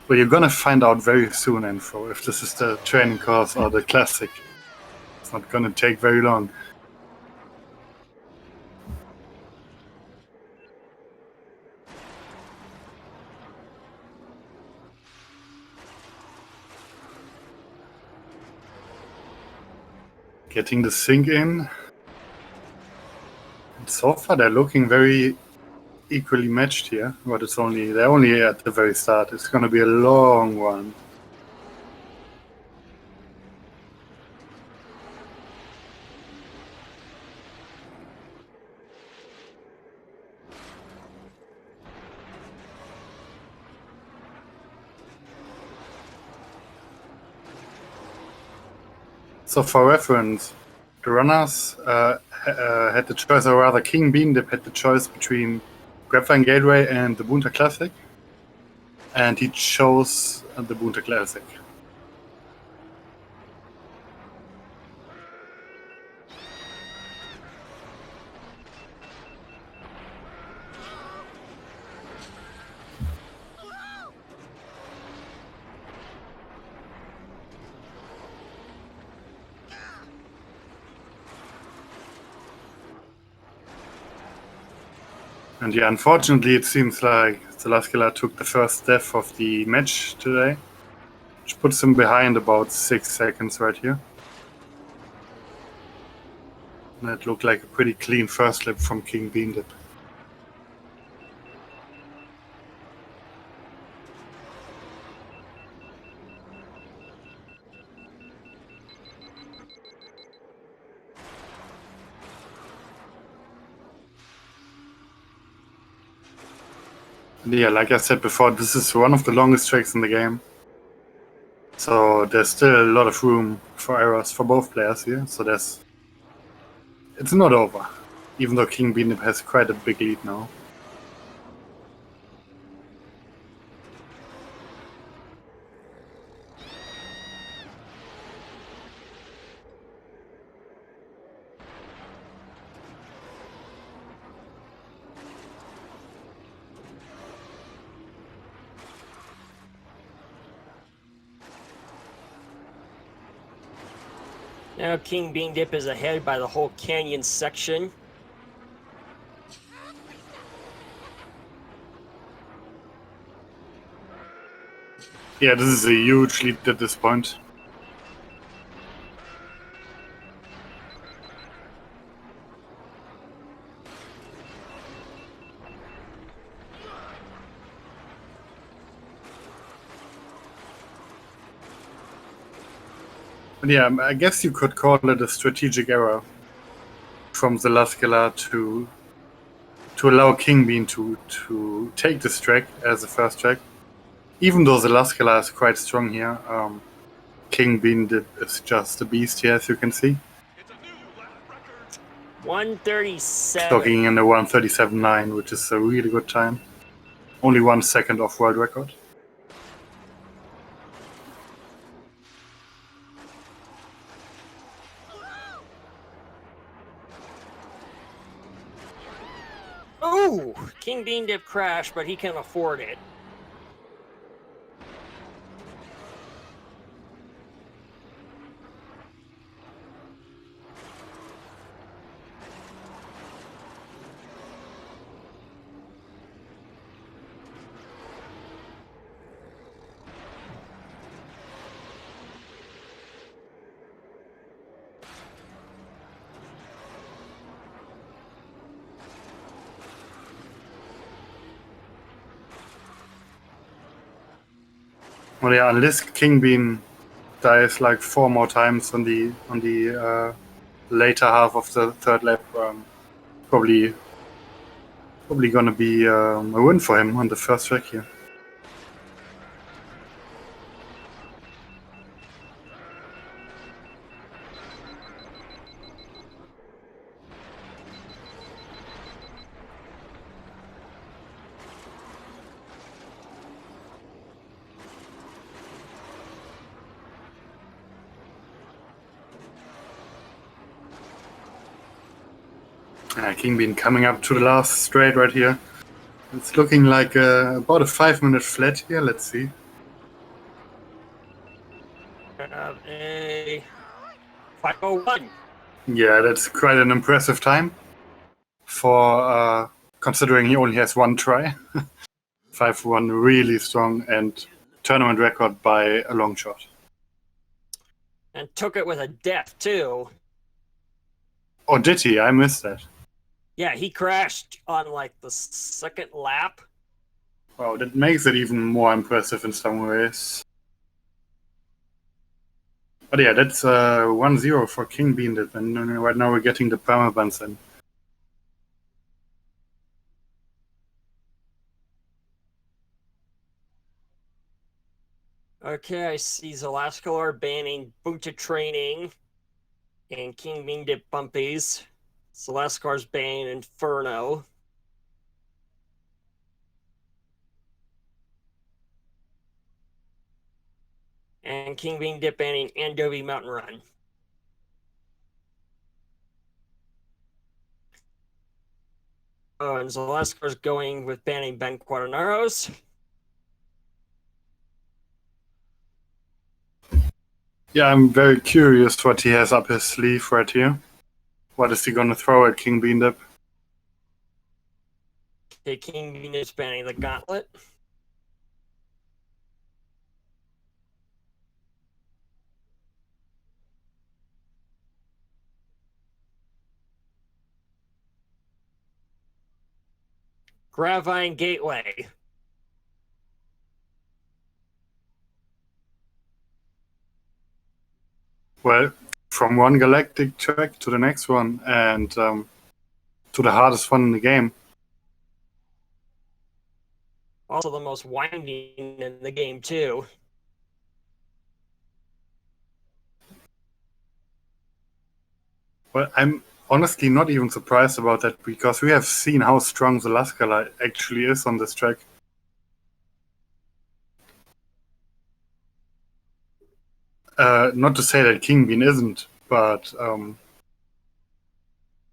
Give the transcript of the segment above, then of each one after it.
But you're gonna find out very soon, Info, if this is the training course or the classic. It's not gonna take very long. Getting the sync in. And so far they're looking very equally matched here, but they're only at the very start. It's gonna be a long one. So for reference, the runners had the choice, or rather King Beandip had the choice between Grapevine Gateway and the Boonta Classic, and he chose the Boonta Classic. And yeah, unfortunately, it seems like Zelascelar took the first death of the match today, which puts him behind about 6 seconds right here. And it looked like a pretty clean first lap from King Beandip. Yeah, like I said before, this is one of the longest tracks in the game. So there's still a lot of room for errors for both players here. So it's not over, even though King Beandip has quite a big lead now. Now King Beandip is ahead by the whole canyon section. Yeah, this is a huge lead at this point. But yeah, I guess you could call it a strategic error from Zelascelar to allow King Bean to take this track as a first track. Even though Zelascelar is quite strong here, King Beandip is just a beast here, as you can see. 137. Clocking in the 1:37.9, which is a really good time. Only 1 second off world record. Ooh, King Beandip crashed, but he can afford it. Well, yeah, unless King Bean dies like 4 more times on the later half of the third lap, probably gonna be a win for him on the first track here. King Bean coming up to the last straight right here. It's looking like about a 5-minute flat here. Let's see. have a 5:01. Yeah, that's quite an impressive time for considering he only has one try. 5:01, really strong and tournament record by a long shot. And took it with a depth, too. Oh, did he? I missed that. Yeah, he crashed on like the second lap. Wow, that makes it even more impressive in some ways. But yeah, that's 1-0 for kingbeandip, and right now we're getting the permabuns in. Okay, I see Zelascelar banning Boota Training and kingbeandip bumpies. Zelascelar's banning Inferno. And kingbeandip banning Andovi Mountain Run. Oh, and Zelascelar's going with banning Ben Quaternaros. Yeah, I'm very curious what he has up his sleeve right here. What is he gonna throw at kingbeandip? Okay, kingbeandip's banning the Gauntlet. Gravine Gateway. Well, from one galactic track to the next one, and to the hardest one in the game. Also the most winding in the game, too. Well, I'm honestly not even surprised about that, because we have seen how strong Zelascelar actually is on this track. Not to say that Kingbean isn't, but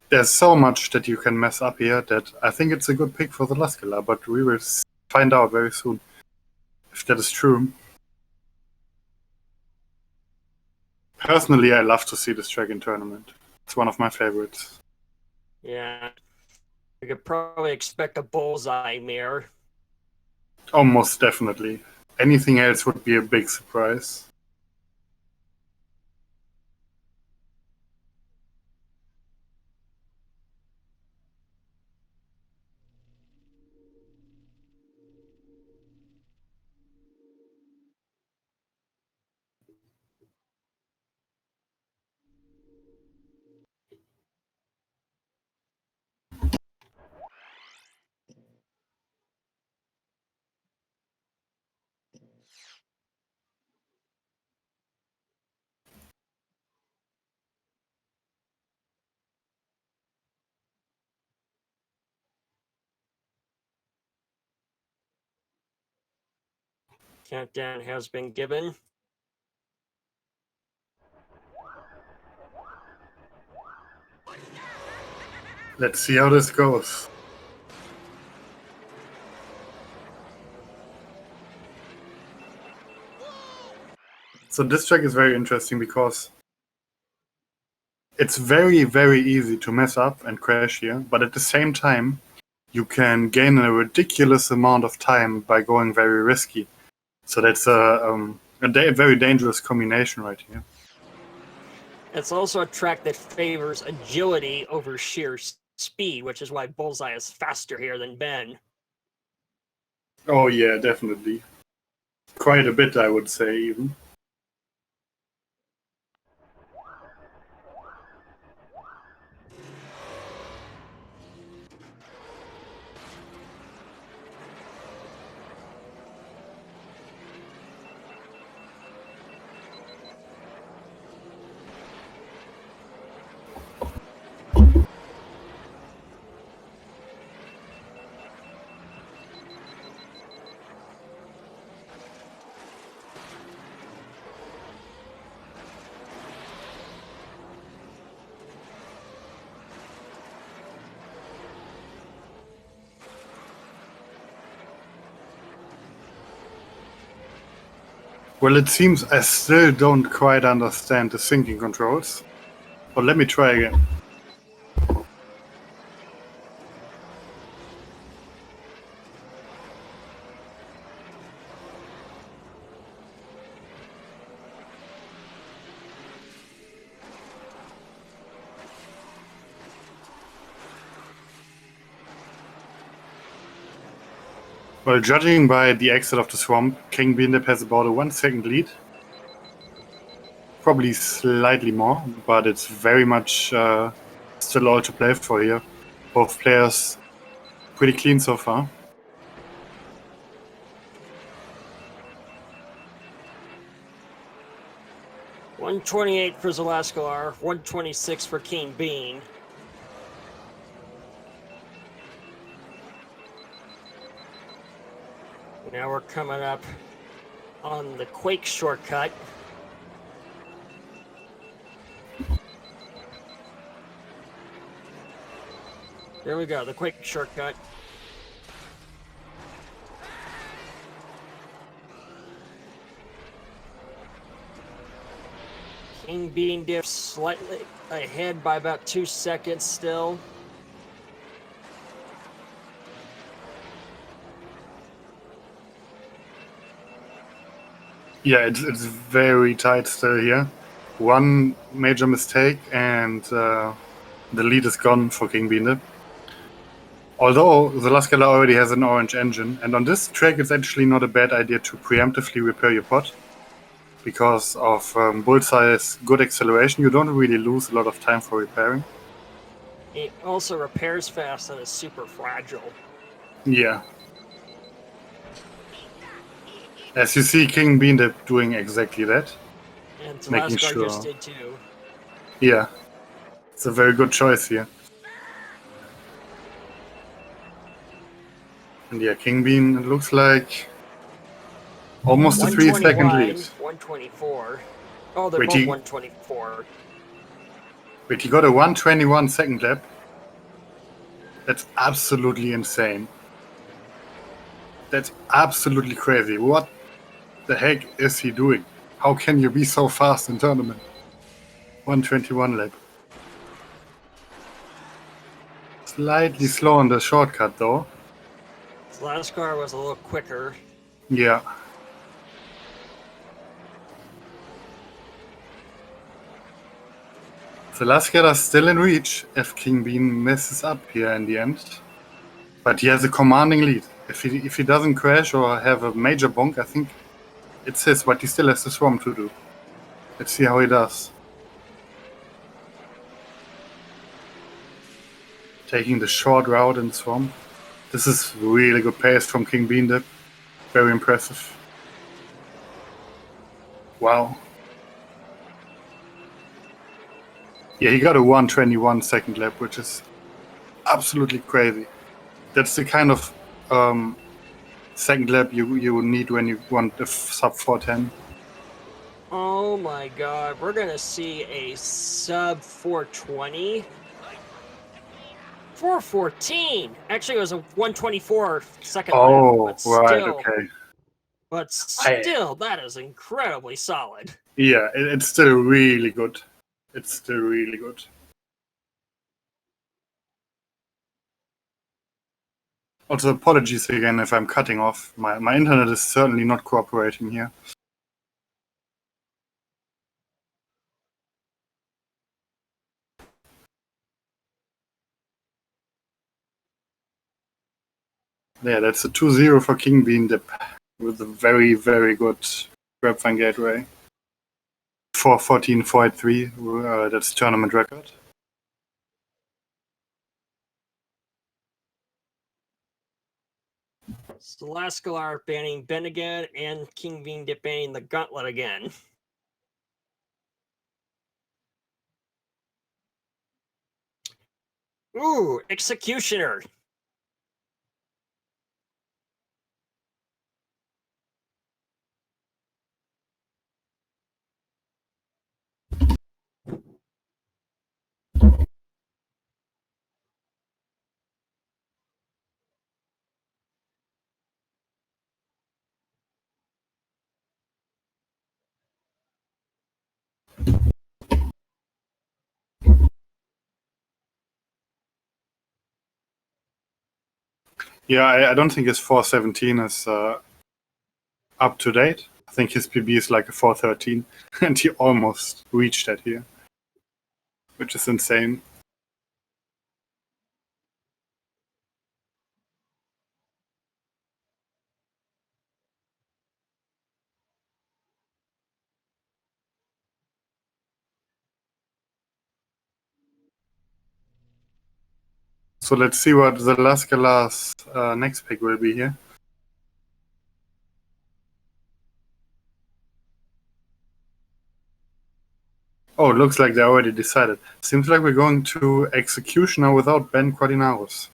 there's so much that you can mess up here that I think it's a good pick for Zelascelar, but we will find out very soon if that is true. Personally, I love to see this track in tournament. It's one of my favorites. Yeah. We could probably expect a bullseye mirror. Oh, most definitely. Anything else would be a big surprise. Countdown has been given. Let's see how this goes. So this track is very interesting because it's very, very easy to mess up and crash here, but at the same time, you can gain a ridiculous amount of time by going very risky. So that's a very dangerous combination right here. It's also a track that favors agility over sheer speed, which is why Bullseye is faster here than Ben. Oh yeah, definitely. Quite a bit, I would say, even. Well, it seems I still don't quite understand the sinking controls. But let me try again. Well, judging by the exit of the swamp, kingbeandip has about a 1 second lead. Probably slightly more, but it's very much still all to play for here. Both players pretty clean so far. $128 for Zelascelar, $126 for King Bean. Now we're coming up on the Quake shortcut. There we go, the Quake shortcut. Kingbeandip slightly ahead by about 2 seconds still. Yeah, it's very tight still here. One major mistake and the lead is gone for kingbeandip. Although Zelascelar already has an orange engine, and on this track it's actually not a bad idea to preemptively repair your pod. Because of Bullseye's good acceleration, you don't really lose a lot of time for repairing. It also repairs fast and is super fragile. Yeah. As you see, kingbeandip doing exactly that. And Making Zelascelar sure. just did too. Yeah. It's a very good choice here. And yeah, Kingbean, it looks like almost a 3-second lead. 124. Oh, they're Wait, both he- 124. Wait, he got a 121 second lap? That's absolutely insane. That's absolutely crazy. What the heck is he doing? How can you be so fast in tournament? 121 lap. Slightly slow on the shortcut though. Zelascelar was a little quicker. Yeah. Zelascelar is still in reach if Kingbean messes up here in the end. But he has a commanding lead. If he doesn't crash or have a major bonk, I think it's his, but he still has the swamp to do. Let's see how he does. Taking the short route in the swamp. This is really good pace from kingbeandip. Very impressive. Wow. Yeah, he got a 121 second lap, which is absolutely crazy. That's the kind of second lap you need when you want a sub 410. Oh my god, we're gonna see a sub 420. 414! Actually, it was a 124 second lap, Oh, but right, still, okay. that is incredibly solid. Yeah, it's still really good. It's still really good. Also, apologies again if I'm cutting off. My internet is certainly not cooperating here. Yeah, that's a 2-0 for kingbeandip with a very, very good grapevine gateway. 414, 483, that's tournament record. Zelascelar banning Ben again, and Kingbeandip banning the gauntlet again. Ooh, Executioner. Yeah, I don't think his 417 is up to date. I think his PB is like a 413, and he almost reached that here, which is insane. So let's see what Zelascelar's next pick will be here. Oh, it looks like they already decided. Seems like we're going to Executioner without Ben Cordinaros.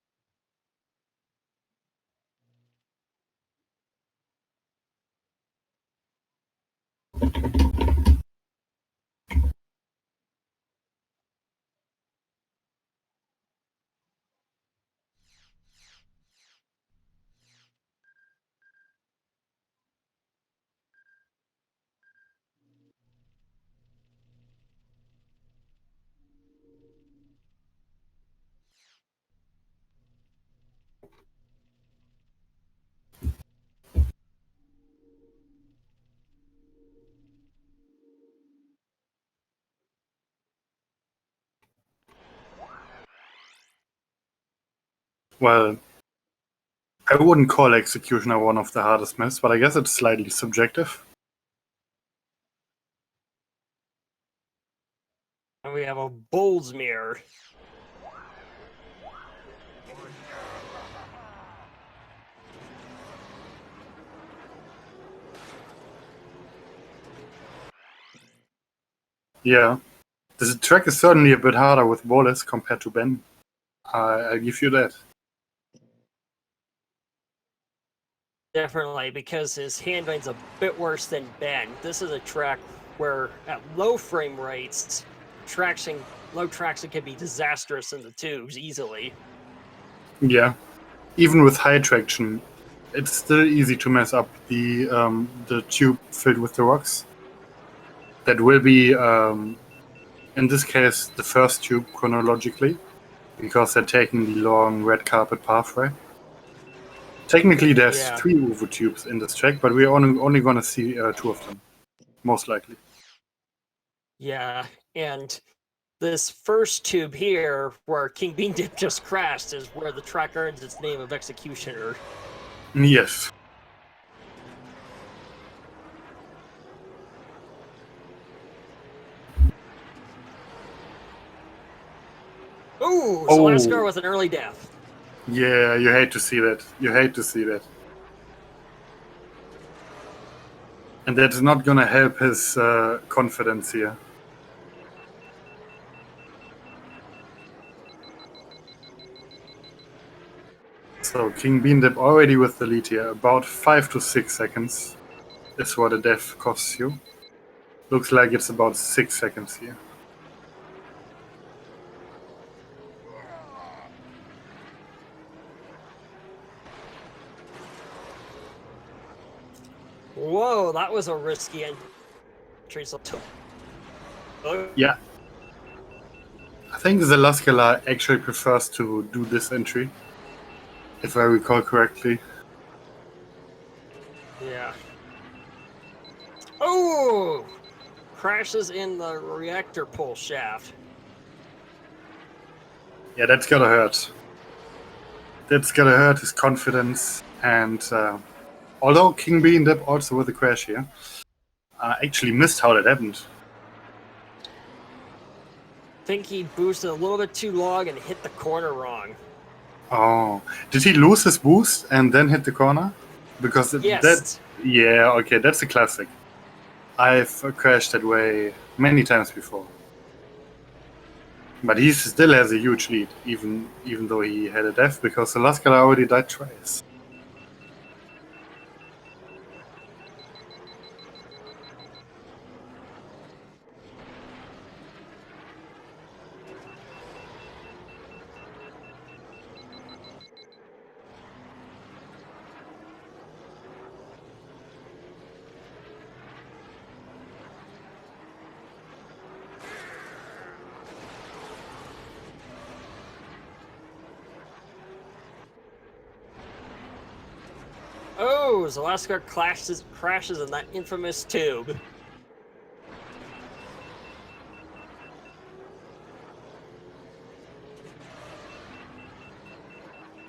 Well, I wouldn't call Executioner one of the hardest maps, but I guess it's slightly subjective. And we have a Bolsmere. Yeah. This track is certainly a bit harder with Wallace compared to Ben. I'll give you that. Definitely, because his handling's a bit worse than Ben. This is a track where, at low frame rates, low traction can be disastrous in the tubes easily. Yeah. Even with high traction, it's still easy to mess up the tube filled with the rocks. That will be, in this case, the first tube chronologically, because they're taking the long red carpet pathway. Technically, there's 3 UVO tubes in this track, but we're only going to see 2 of them, most likely. Yeah, and this first tube here, where kingbeandip just crashed, is where the track earns its name of Executioner. Yes. Ooh, Zelascelar with an early death. Yeah, you hate to see that. You hate to see that. And that's not going to help his confidence here. So kingbeandip already with the lead here. About 5 to 6 seconds is what a death costs you. Looks like it's about 6 seconds here. Whoa, that was a risky entry. Yeah. I think Zelascelar actually prefers to do this entry, if I recall correctly. Yeah. Oh! Crashes in the reactor pull shaft. Yeah, that's gotta hurt. That's gotta hurt his confidence. And although kingbeandip also with a crash here, actually missed how that happened. I think he boosted a little bit too long and hit the corner wrong. Oh, did he lose his boost and then hit the corner? Because yes. Yeah, okay, that's a classic. I've crashed that way many times before. But he still has a huge lead, even though he had a death, because Zelascelar already died twice. Oh, Zelascelar crashes in that infamous tube.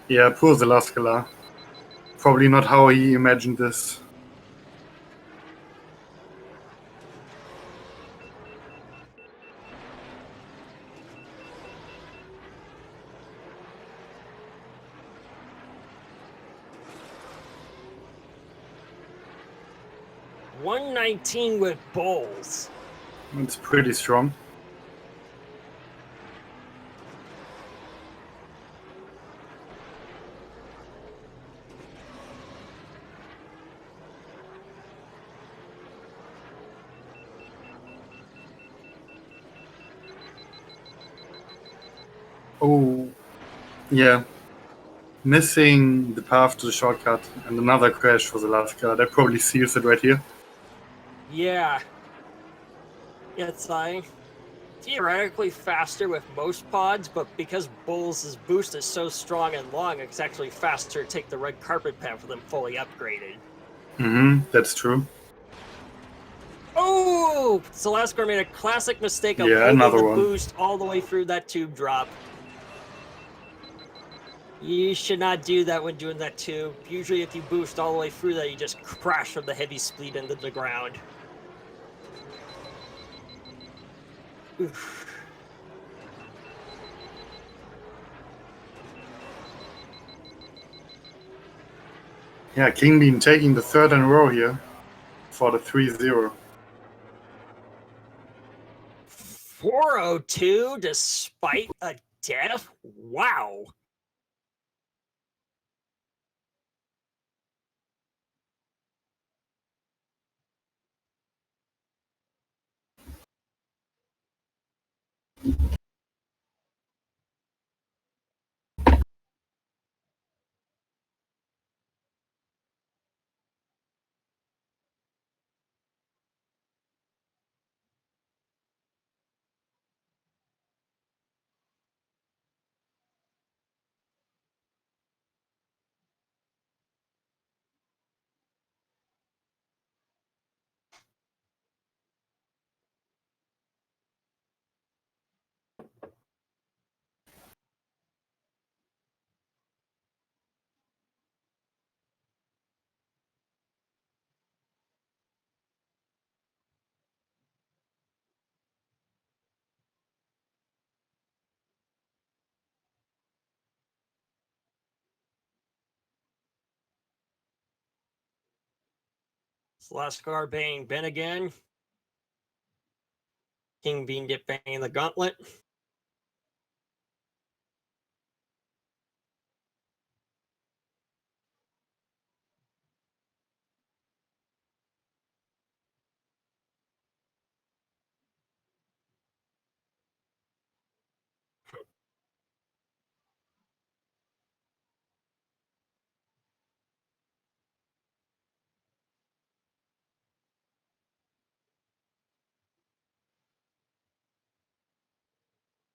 Yeah, poor Zelascelar. Probably not how he imagined this. $119 with bowls. It's pretty strong. Oh, yeah. Missing the path to the shortcut and another crash for the last car. That probably seals it right here. Yeah. It's theoretically faster with most pods, but because Bulls' boost is so strong and long, it's actually faster to take the red carpet path for them fully upgraded. That's true. Oh! Zelascelar made a classic mistake of Yeah, holding another the one. boost all the way through that tube drop. You should not do that when doing that tube. Usually if you boost all the way through that, you just crash from the heavy speed into the ground. Oof. Yeah, Kingbean taking the third in a row here for the 3-0. 402 despite a death? Wow. Zelascelar banging Ben again. Kingbeandip banging the gauntlet.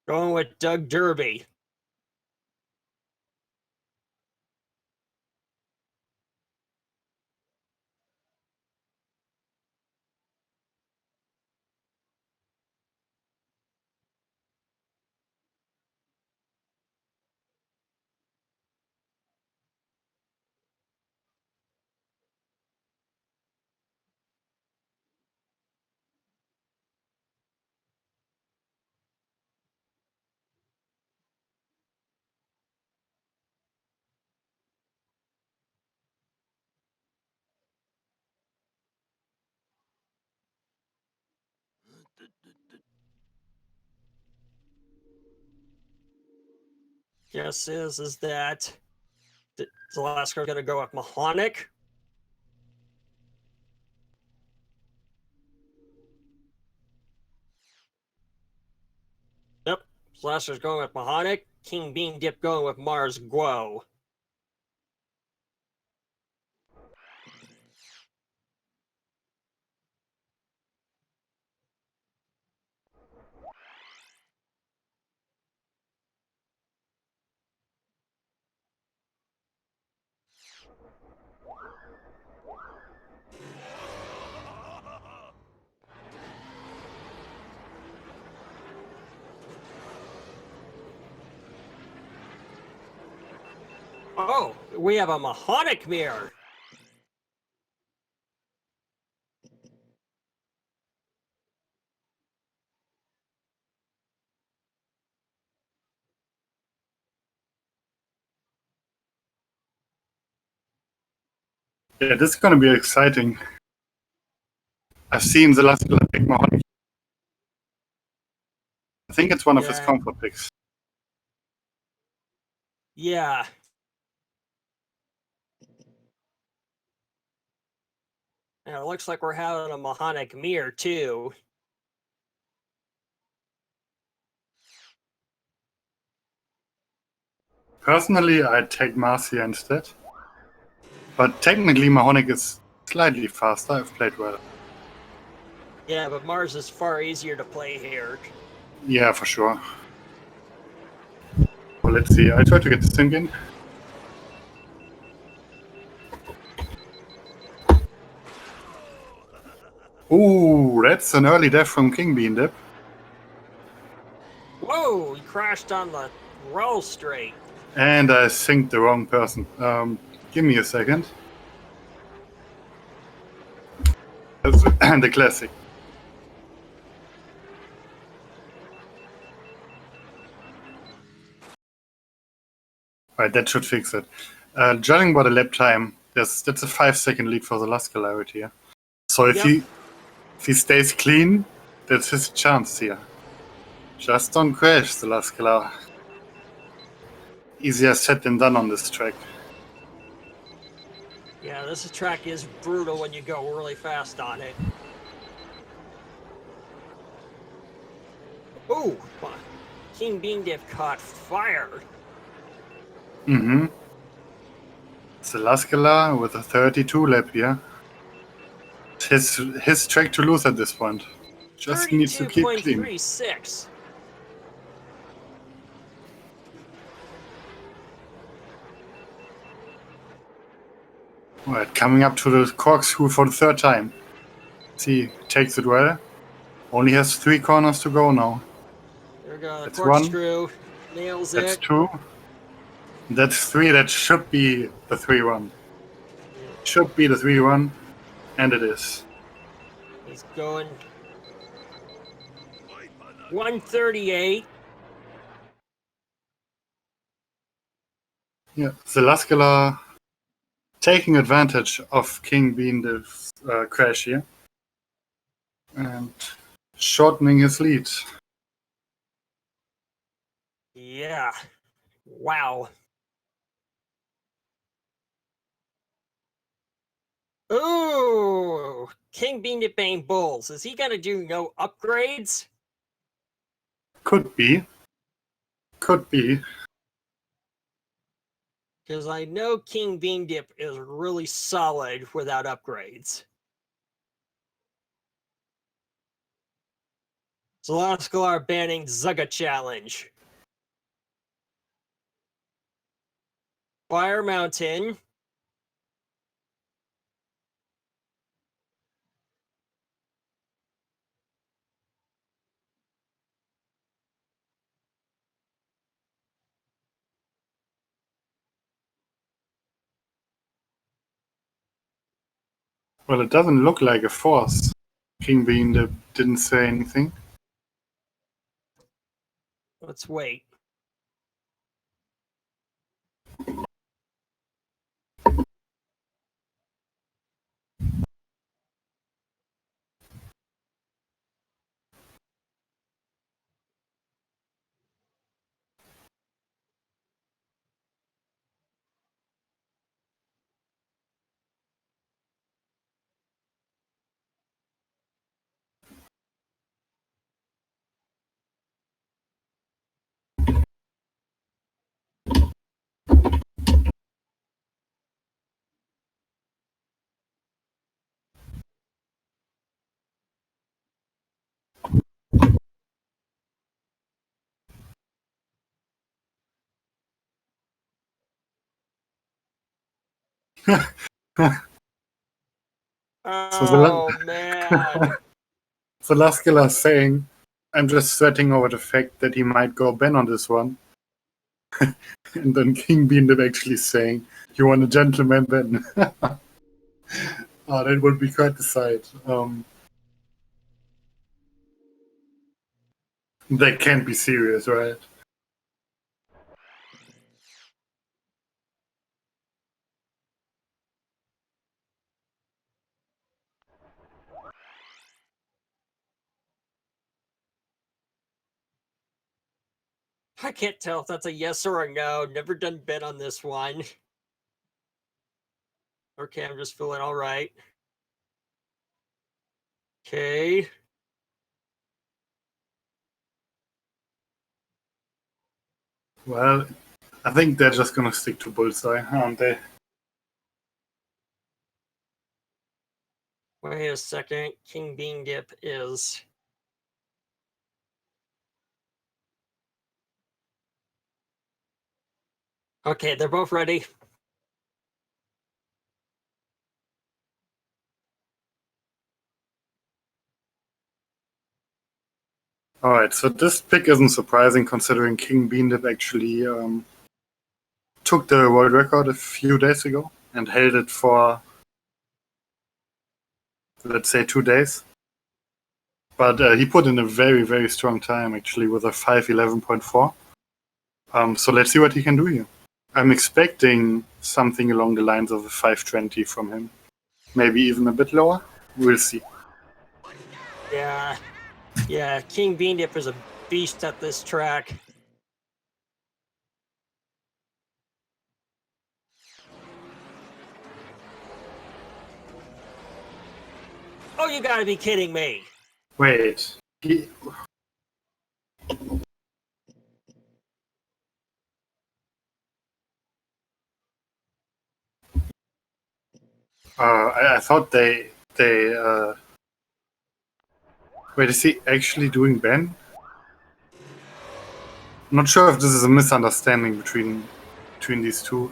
Going with Doug Derby. Guess is that Zelascelar going to go with Mahonic. Yep. Zelascelar's going with Mahonic. Kingbeandip going with Mars Guo. Oh, we have a Mahonic mirror. Yeah, this is going to be exciting. I've seen Zelascelar pick Mahoney. I think it's one of his comfort picks. Yeah. And it looks like we're having a Mahonic mirror too. Personally, I'd take Marcia instead. But technically, Mahonic is slightly faster. I've played well. Yeah, but Mars is far easier to play here. Yeah, for sure. Well, let's see. I try to get the sync in. Ooh, that's an early death from kingbeandip. Whoa, he crashed on the roll straight. And I synced the wrong person. Give me a second. That's the classic. Right, that should fix it. Judging by the lap time, that's a 5-second lead for the Zelascelar right here. So if he stays clean, that's his chance here. Just don't crash, Zelascelar. Easier said than done on this track. Yeah, this track is brutal when you go really fast on it. Ooh, kingbeandip caught fire. Mm-hmm. Zelascelar with a 32 lap here. His track to lose at this point. Just needs to keep clean. 32.36. Alright, coming up to the corkscrew for the third time. See, takes it well. Only has 3 corners to go now. There we go, the That's corkscrew. Nails That's it. 2. That's 3. That should be the 3-1. Should be the 3-1. And it is. He's going 138. Yeah, Zelascelar taking advantage of kingbeandip's crash here. And shortening his lead. Yeah. Wow. Ooh, kingbeandip ain't bulls. Is he gonna do no upgrades? Could be. Could be. Because I know kingbeandip is really solid without upgrades. Zelascelar banning Zugga challenge. Fire Mountain. Well, it doesn't look like a force. Kingbeandip didn't say anything. Let's wait. Oh, man. Zelascelar saying, I'm just sweating over the fact that he might go Ben on this one. And then King Beandip actually saying, "You want a gentleman then?" Oh, that would be quite the sight. That can't be serious, right? I can't tell if that's a yes or a no. Never done bet on this one. Okay, I'm just feeling all right. Okay. Well, I think they're just gonna stick to bullseye, aren't they? Wait a second. King Bean Dip is. Okay, they're both ready. Alright, so this pick isn't surprising considering King Beandip actually took the world record a few days ago and held it for, let's say, 2 days. But he put in a very, very strong time actually with a 5:11.4. So let's see what he can do here. I'm expecting something along the lines of a 5:20 from him. Maybe even a bit lower. We'll see. Yeah, King Bean Dip is a beast at this track. Oh, you gotta be kidding me. Wait. I thought they wait, is he actually doing Ben? I'm not sure if this is a misunderstanding between these two.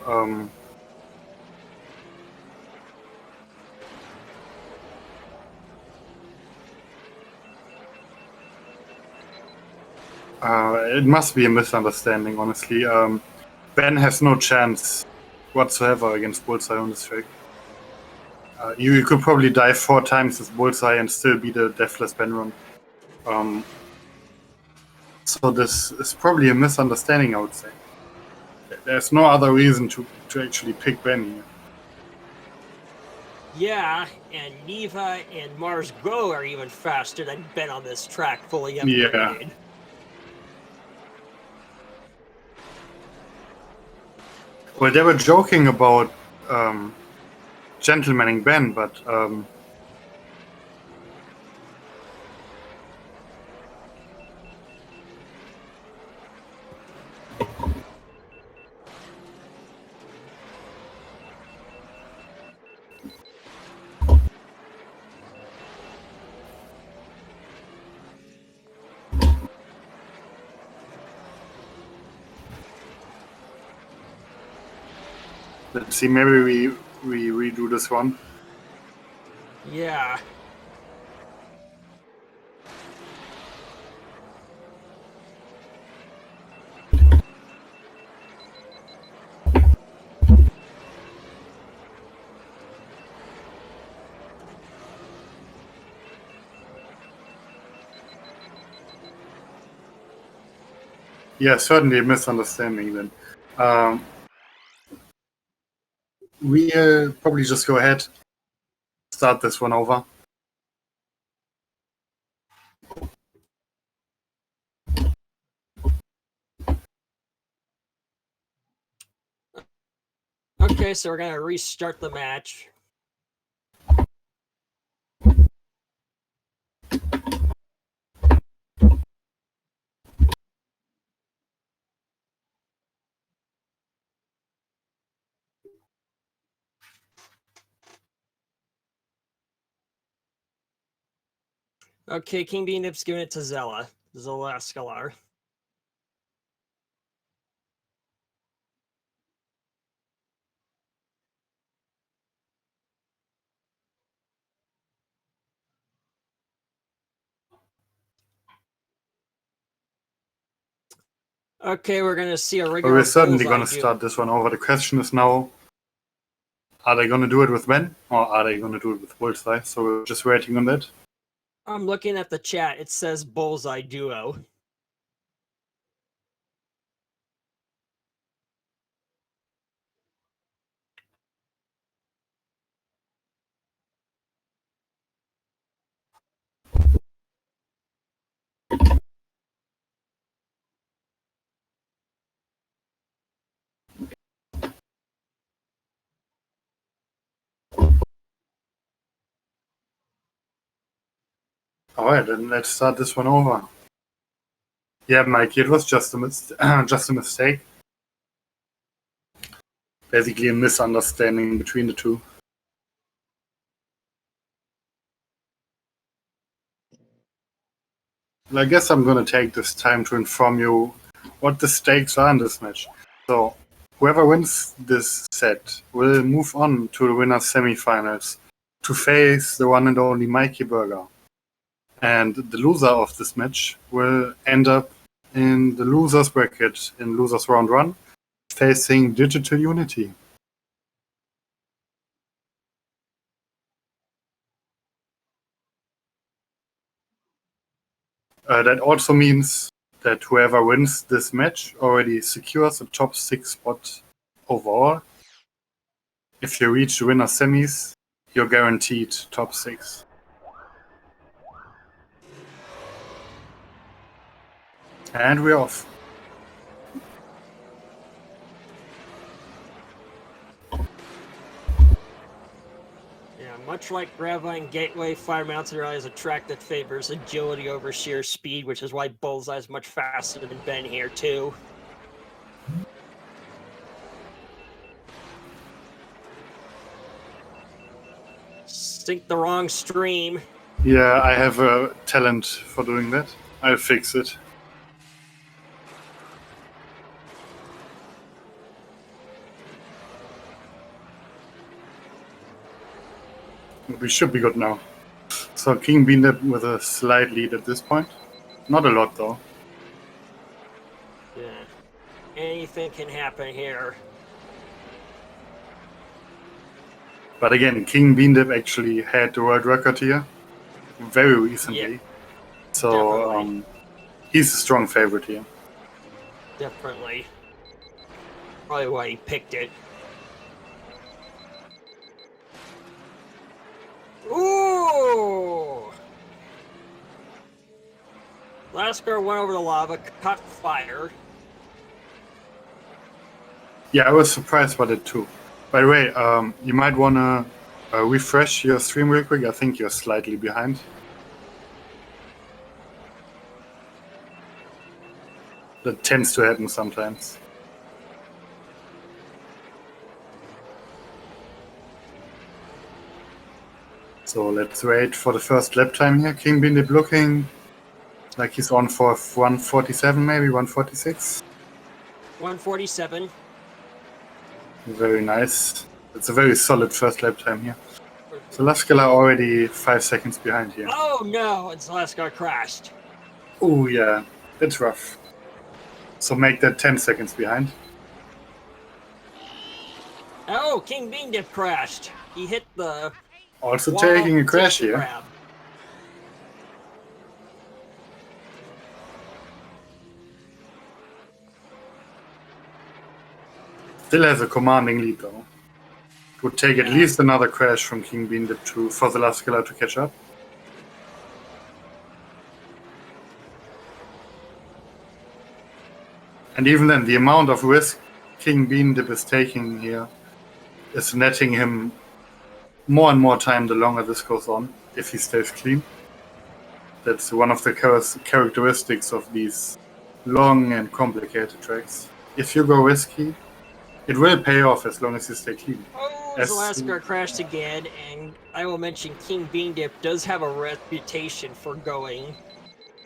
It must be a misunderstanding, honestly. Ben has no chance whatsoever against Bullseye on this track. You could probably die 4 times with Bullseye and still be the Deathless Ben run. So this is probably a misunderstanding, I would say. There's no other reason to actually pick Ben here. Yeah, and Neva and Mars Go are even faster than Ben on this track, fully Yeah. upgraded. Well, they were joking about gentlemaning Ben, but let's see. Maybe we redo this one. Yeah. Yeah, certainly a misunderstanding then. We'll probably just go ahead, start this one over. Okay, so we're gonna restart the match. Okay, King Bean Dip's giving it to Zelascelar. Okay, we're gonna see a But regular. we're certainly going to bullseye start this one over. The question is now, are they going to do it with men or are they going to do it with bullseye? So we're just waiting on that. I'm looking at the chat. It says bullseye duo. Alright, then let's start this one over. Yeah, Mike, it was just a mistake. Basically a misunderstanding between the two. Well, I guess I'm going to take this time to inform you what the stakes are in this match. So, whoever wins this set will move on to the winner's semifinals to face the one and only Mikey Burger. And the loser of this match will end up in the loser's bracket in loser's round 1, facing Digital Unity. That also means that whoever wins this match already secures a top 6 spot overall. If you reach the winner semis, you're guaranteed top 6. And we're off. Yeah, much like Gravine Gateway, Fire Mountain Rally is a track that favors agility over sheer speed, which is why Bullseye is much faster than Ben here, too. Sync the wrong stream. Yeah, I have a talent for doing that. I'll fix it. We should be good now. So King beandip with a slight lead at this point. Not a lot though. Yeah. Anything can happen here. But again, King beandip actually had the world record here very recently. Yeah, so he's a strong favorite here. Definitely. Probably why he picked it. Ooh! Zelascelar went over the lava, caught fire. Yeah, I was surprised by that too. By the way, you might want to refresh your stream real quick. I think you're slightly behind. That tends to happen sometimes. So let's wait for the first lap time here. King beandip looking like he's on for 147, maybe 146. 147. Very nice. It's a very solid first lap time here. Zelascelar already 5 seconds behind here. Oh no! And Zelascelar crashed. Oh yeah, that's rough. So make that 10 seconds behind. Oh, King beandip crashed. He hit the Also wall taking a crash to here. grab. Still has a commanding lead though. It would take at least another crash from King beandip for Zelascelar to catch up. And even then, the amount of risk King beandip is taking here is netting him more and more time the longer this goes on, if he stays clean. That's one of the characteristics of these long and complicated tracks. If you go risky, it will pay off as long as you stay clean. Oh, Zelascelar crashed again, and I will mention King beandip does have a reputation for going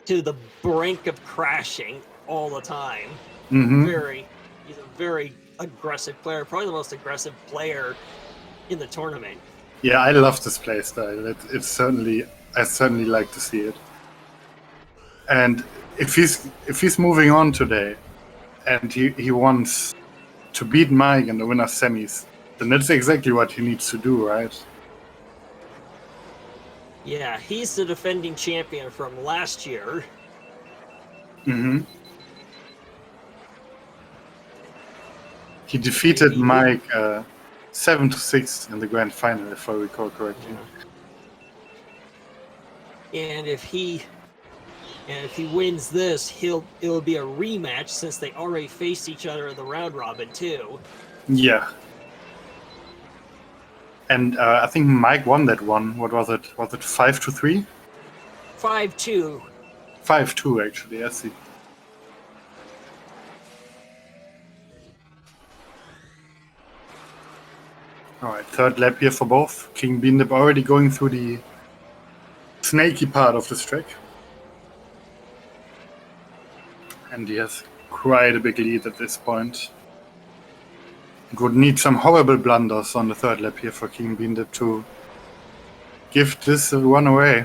to the brink of crashing all the time. Mm-hmm. He's a very aggressive player, probably the most aggressive player in the tournament. Yeah, I love this playstyle. I certainly like to see it. And if he's moving on today, and he wants to beat Mike in the winner's semis, then that's exactly what he needs to do, right? Yeah, he's the defending champion from last year. Mm-hmm. He defeated Mike 7-6 in the grand final, if I recall correctly. Yeah. And if he wins this, it'll be a rematch since they already faced each other in the round robin too. Yeah. And I think Mike won that one. What was it? Was it 5-3? 5-2. 5-2, actually. I see. All right, third lap here for both. kingbeandip already going through the snaky part of this track. And he has quite a big lead at this point. It would need some horrible blunders on the third lap here for kingbeandip to give this one away.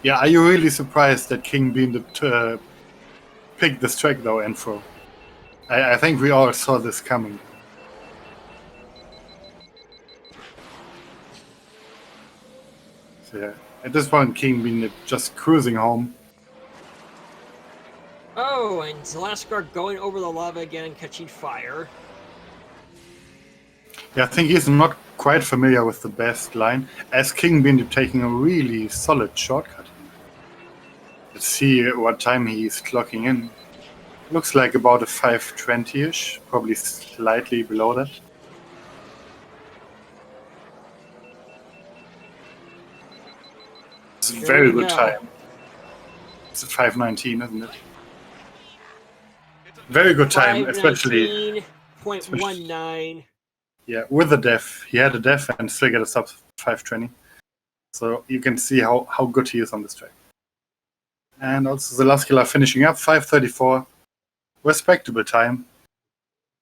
Yeah, are you really surprised that kingbeandip picked this track though, Enfro? I think we all saw this coming. So yeah, at this point, kingbeandip just cruising home. Oh, and Zelascelar going over the lava again and catching fire. Yeah, I think he's not quite familiar with the best line, as kingbeandip taking a really solid shortcut. Let's see what time he's clocking in. Looks like about a 5:20-ish, probably slightly below that. It's a very good time. It's a 5:19, isn't it? Very good time, especially 5:19.19. Yeah, with the def. He had a def and still get a sub 5:20. So you can see how good he is on this track. And also Zelascelar finishing up 5:34. Respectable time.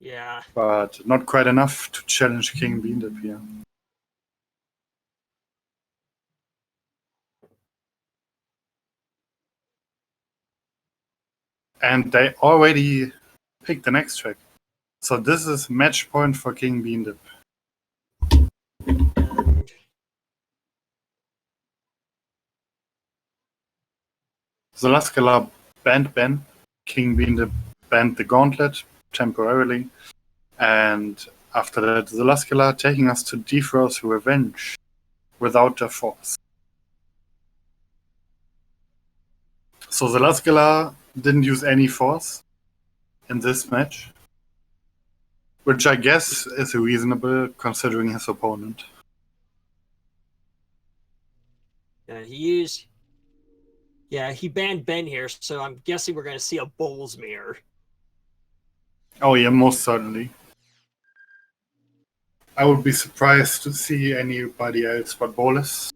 Yeah. But not quite enough to challenge kingbeandip here. And they already picked the next track. So this is match point for kingbeandip. Zelascelar banned Ben. kingbeandip banned the gauntlet temporarily. And after that, Zelascelar taking us to Defro's Revenge without the force. So Zelascelar didn't use any force in this match, which I guess is reasonable considering his opponent. He banned Ben here, so I'm guessing we're going to see a Bowls mirror. Oh yeah, most certainly. I would be surprised to see anybody else but Bolus.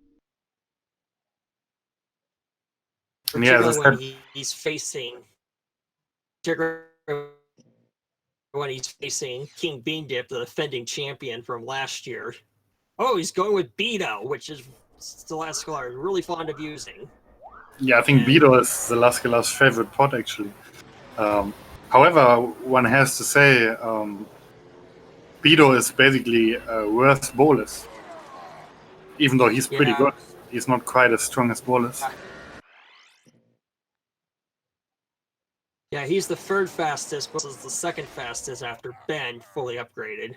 Particularly when he's facing kingbeandip, the defending champion from last year. Oh, he's going with Beto, which is Zelascelar is really fond of using. Yeah, I think Beto is Zelascelar's favorite pod, actually. However, one has to say, Beto is basically worse Bolus. Even though he's pretty good, he's not quite as strong as Bolus. Yeah, he's the third fastest, but is the second fastest after Ben fully upgraded.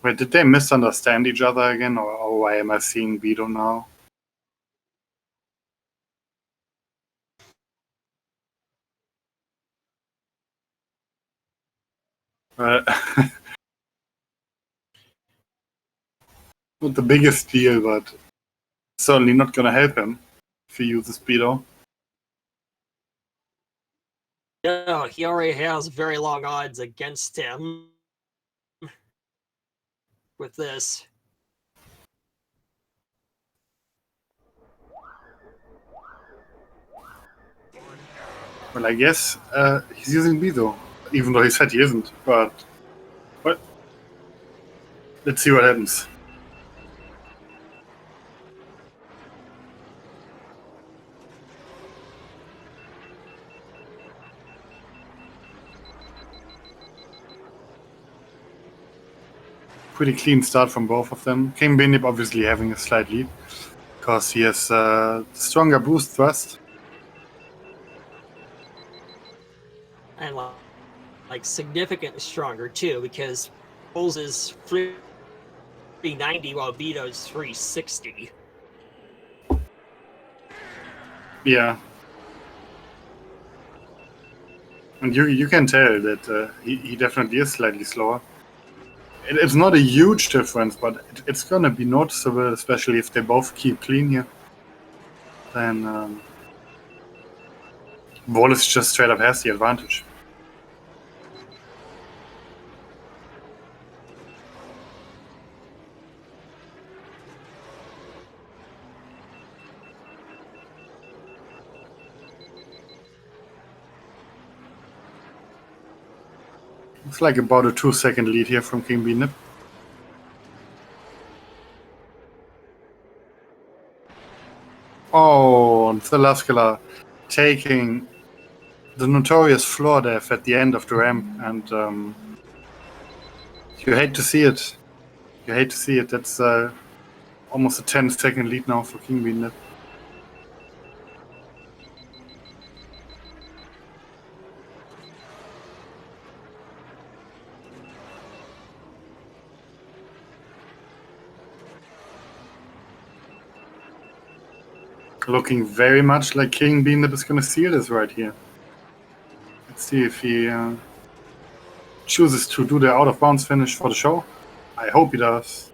Wait, did they misunderstand each other again, or why am I seeing Beto now? Not the biggest deal, but certainly not going to help him if you use the speedo. No, he already has very long odds against him with this. Well, I guess he's using Beto, even though he said he isn't. But let's see what happens. Pretty clean start from both of them. Kingbeandip obviously having a slight lead because he has stronger boost thrust. And like significantly stronger too, because Bulls is 390 while Vito's 360. Yeah. And you can tell that he definitely is slightly slower. It's not a huge difference, but it's gonna be noticeable, especially if they both keep clean here. Then Wallace just straight up has the advantage. It's like about a 2-second lead here from Kingbeandip. Oh, and Zelascelar taking the notorious floor death at the end of the ramp, and you hate to see it. You hate to see it. That's almost a 10-second lead now for Kingbeandip. Looking very much like Kingbeandip is going to seal this right here. Let's see if he chooses to do the out-of-bounds finish for the show. I hope he does.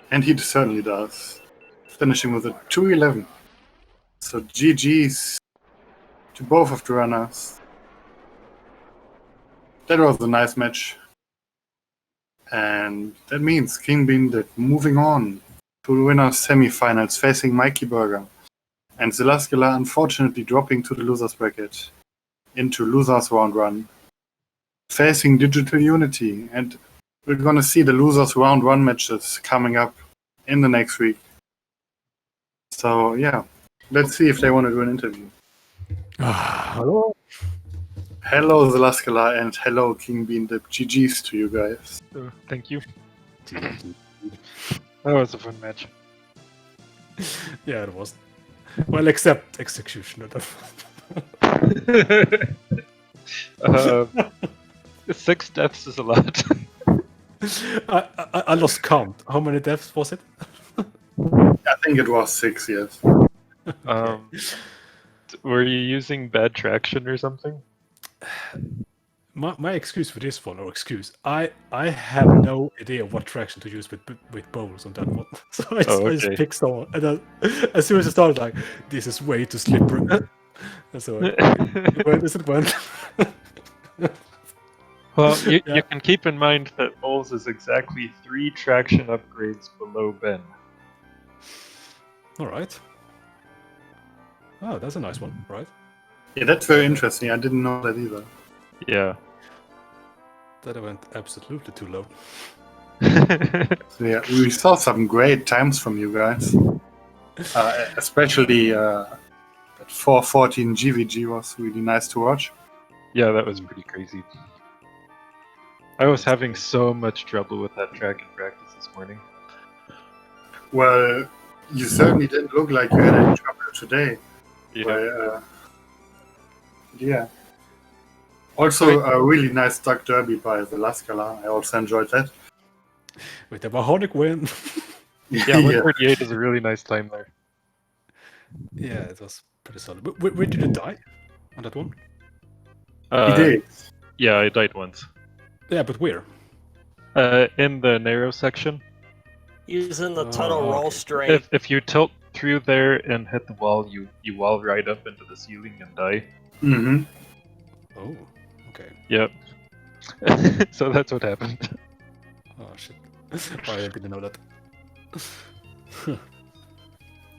And he certainly does. Finishing with a 2:11. So GG's to both of the runners. That was a nice match. And that means Kingbeandip moving on to the winner's semi-finals facing Mikey Burger. And Zelascelar unfortunately dropping to the losers bracket into losers round 1. Facing Digital Unity. And we're gonna see the losers round 1 matches coming up in the next week. So yeah, let's see if they want to do an interview. Hello. Hello Zelascelar and hello Kingbeandip. GG's to you guys. Thank you. That was a fun match. Yeah, it was. Well, except execution. 6 deaths is a lot. I lost count. How many deaths was it? I think it was 6, yes. Were you using bad traction or something? My excuse for this one, or excuse, I have no idea what traction to use with bowls on that one. So I just picked someone, and then, as soon as I started, like, this is way too slippery. And so it went. Well, you can keep in mind that bowls is exactly 3 traction upgrades below Ben. All right. Oh, that's a nice one, right? Yeah, that's very interesting. I didn't know that either. Yeah. That went absolutely too low. So yeah, we saw some great times from you guys. Especially that 4:14 GVG was really nice to watch. Yeah, that was pretty crazy. I was having so much trouble with that track in practice this morning. Well, you certainly didn't look like you had any trouble today. Yeah. Yeah. Also, a really nice duck derby by Zelascelar. I also enjoyed that. With a Mahonic win. Yeah, 138 is a really nice time there. Yeah, it was pretty solid. But where did you die on that one? He did. Yeah, I died once. Yeah, but where? In the narrow section. He's in the tunnel roll straight. If you tilt through there and hit the wall, you wall right up into the ceiling and die. Mm-hmm. Oh, okay. Yep. So that's what happened. Oh shit! I didn't know that.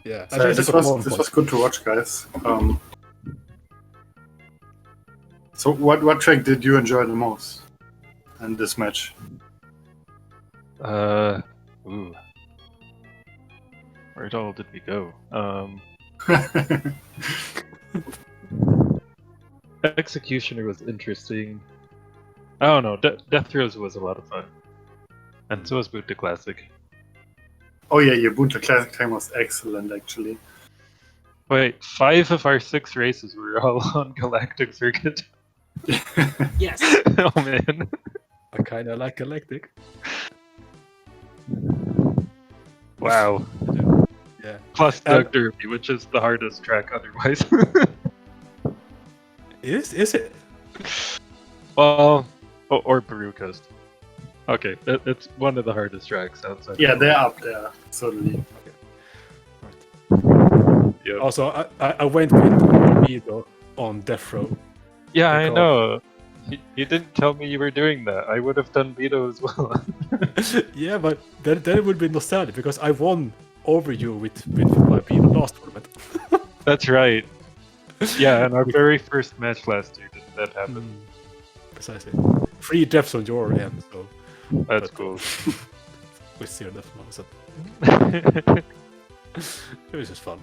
Yeah, So this was good to watch, guys. So what track did you enjoy the most in this match? Ooh. Where all did we go? Executioner was interesting. I don't know. Death Throes was a lot of fun, and so was Boot the Classic. Oh yeah, your Boot the Classic time was excellent, actually. Wait, 5 of our 6 races were all on Galactic Circuit. Yes. Oh man. I kind of like Galactic. Wow. Yeah. Plus Doug Derby, which is the hardest track otherwise. Is it? Well, or Peru Coast. Okay, it's one of the hardest tracks outside. Yeah, they're up there, certainly. Yep. Also, I went with Mido on Death Row. Yeah, I know. You didn't tell me you were doing that. I would have done Mido as well. Yeah, but then it would be nostalgic because I won over you with my Mido last tournament. That's right. Yeah, and our very first match last year that happened. Precisely. 3 deaths on your end, so that's cool. We see death now, so it was just fun.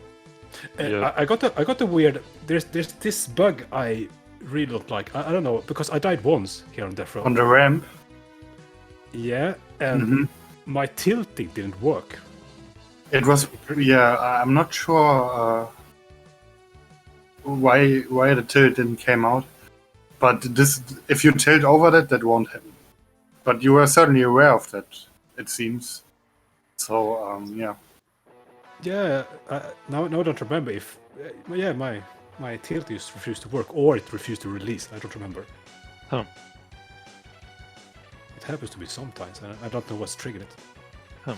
Yeah. I got the weird. There's this bug I really don't like. I don't know because I died once here on Death Row. On the ramp. Yeah, and my tilting didn't work. It was, yeah. I'm not sure why the tilt didn't came out, but this, if you tilt over that won't happen. But you were certainly aware of that, it seems. So yeah. Yeah, now I don't remember if yeah my tilt used refused to work or it refused to release. I don't remember. Huh. It happens to be sometimes, and I don't know what's triggered it. Huh.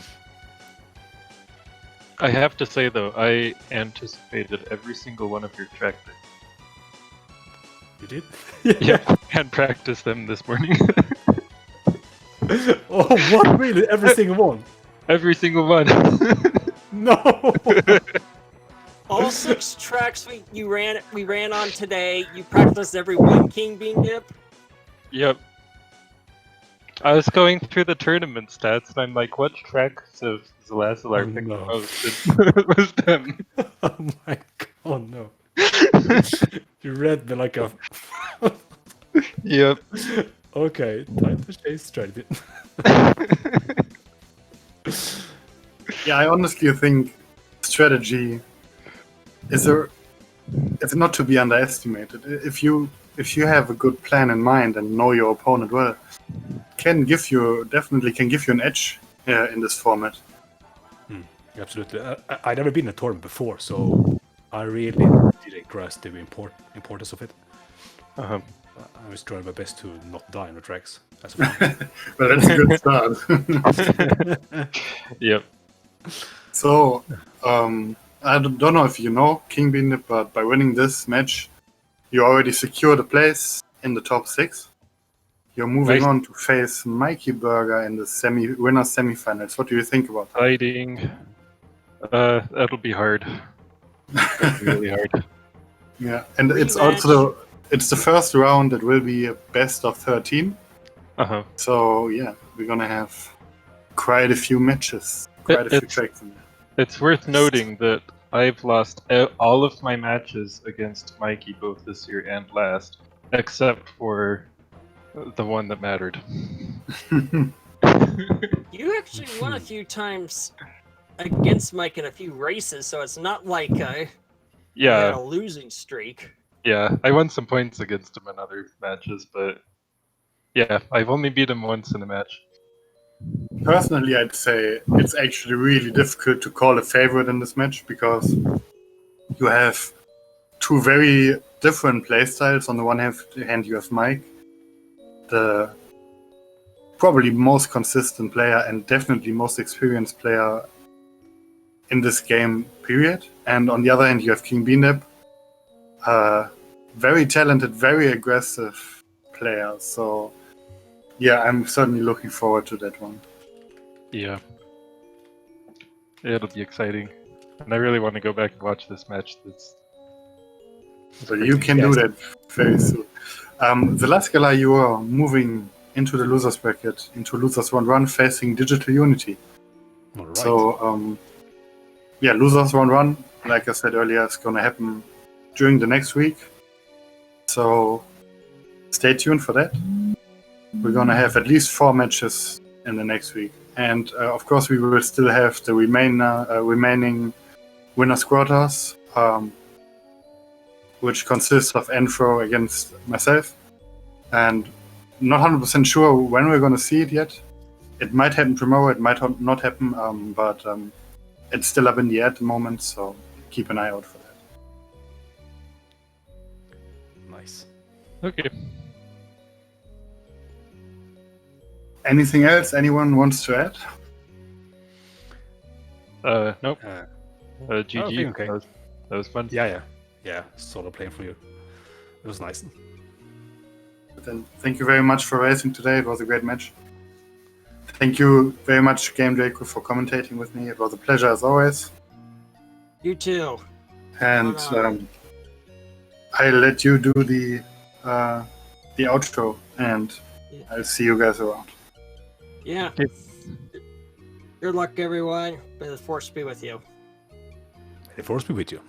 I have to say though, I anticipated every single one of your track picks. You did? Yeah, and practiced them this morning. Oh, what? Really? Every single one? Every single one. No. All 6 tracks we ran on today. You practiced every one, kingbeandip. Yep. I was going through the tournament stats, and I'm like, what tracks of Zelascelar picked the most? It was them. Oh my god, no. You read me like a... Yep. Okay, time to change strategy. Yeah, I honestly think strategy is not to be underestimated. If you have a good plan in mind and know your opponent well, definitely can give you an edge in this format. Absolutely. I've never been in a tournament before, so I really didn't grasp the importance of it. I was trying my best to not die on the tracks. That's fun. Well, that's a good start. Yep. So, I don't know if you know kingbeandip, but by winning this match, you already secured a place in the top 6. You're moving on to face Mikey Burger in the winner semifinals. What do you think about that? Fighting. That'll be hard. That'll be really hard. Yeah, and it's also the first round. It will be a best of 13. So yeah, we're gonna have quite a few matches, quite a few tracks in there. It's worth noting that I've lost all of my matches against Mikey both this year and last, except for the one that mattered. You actually won a few times against Mike in a few races, so it's not like you had a losing streak. Yeah, I won some points against him in other matches, but yeah, I've only beat him once in a match. Personally, I'd say it's actually really difficult to call a favorite in this match because you have 2 very different playstyles. On the one hand, you have Mike, the probably most consistent player and definitely most experienced player in this game, period. And on the other hand, you have kingbeandip, very talented, very aggressive player. So yeah, I'm certainly looking forward to that one. Yeah. It'll be exciting. And I really want to go back and watch this match. So you can do that very soon. Zelascelar, you are moving into the losers bracket, into losers round 1, facing Digital Unity. All right. So yeah, losers round 1, like I said earlier, is going to happen during the next week. So stay tuned for that. We're going to have at least 4 matches in the next week. And of course, we will still have the remaining winners quarters, which consists of Enfro against myself. And not 100% sure when we're going to see it yet. It might happen tomorrow, it might not happen, but it's still up in the air at the moment, so keep an eye out for that. Nice. Okay. Anything else anyone wants to add? Nope. GG. Okay. That was fun. Yeah. Solo playing for you. It was nice. Then thank you very much for racing today. It was a great match. Thank you very much, Game Draco, for commentating with me. It was a pleasure as always. You too. And I'll let you do the outro, and I'll see you guys around. Yeah. Good luck, everyone. May the force be with you. May the force be with you.